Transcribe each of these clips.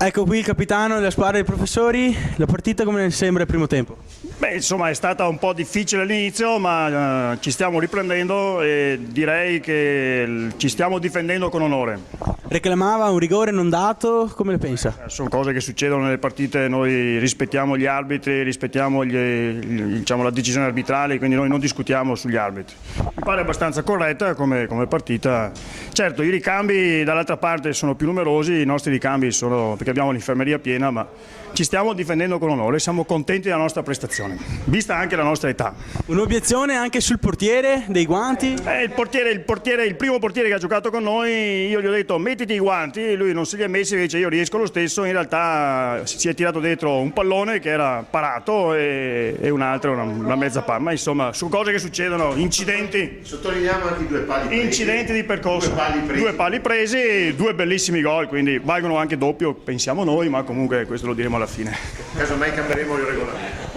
Ecco qui il capitano della squadra dei professori, la partita come sembra il primo tempo? Beh, insomma è stata un po' difficile all'inizio, ma ci stiamo riprendendo e direi che ci stiamo difendendo con onore. Reclamava un rigore non dato, come le pensa? Sono cose che succedono nelle partite, noi rispettiamo gli arbitri, rispettiamo la decisione arbitrale, quindi noi non discutiamo sugli arbitri. Mi pare abbastanza corretta come partita. Certo, i ricambi dall'altra parte sono più numerosi, i nostri ricambi sono perché abbiamo l'infermeria piena, ma ci stiamo difendendo con onore, siamo contenti della nostra prestazione, vista anche la nostra età. Un'obiezione anche sul portiere, dei guanti? Il primo portiere che ha giocato con noi, io gli ho detto mettiti i guanti, lui non se li ha messi, invece io riesco lo stesso, in realtà si è tirato dentro un pallone che era parato e un altro, una mezza palma, insomma, su cose che succedono, incidenti. Sottolineiamo anche i due pali presi. Incidenti di percorso, Due pali presi e due bellissimi gol, quindi valgono anche doppio, pensiamo noi, ma comunque questo lo diremo alla fine. Casomai cambieremo il regolamento.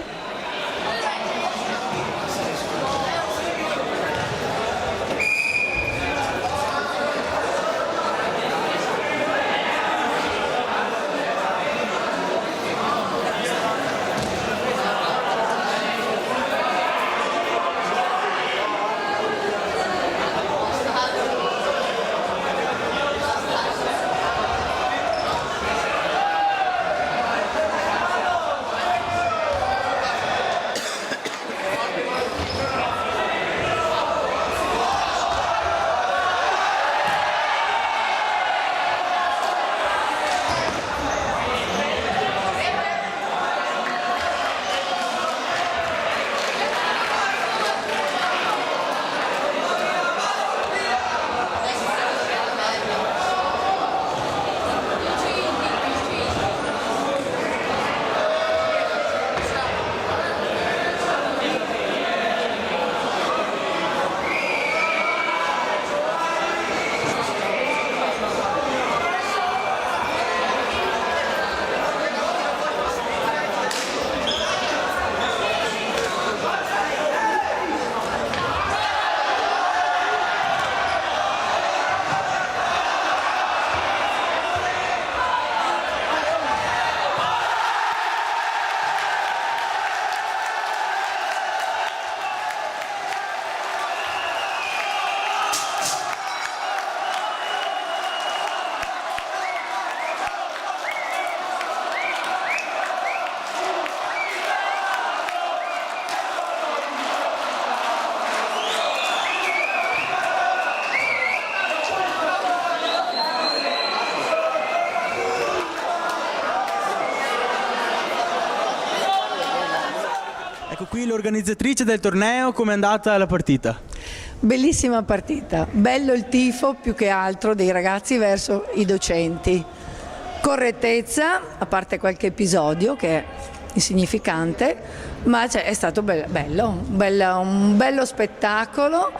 Ecco qui l'organizzatrice del torneo, come è andata la partita? Bellissima partita, bello il tifo più che altro dei ragazzi verso i docenti. Correttezza, a parte qualche episodio che è insignificante, ma è stato bello, un bello spettacolo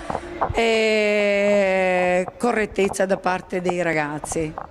e correttezza da parte dei ragazzi.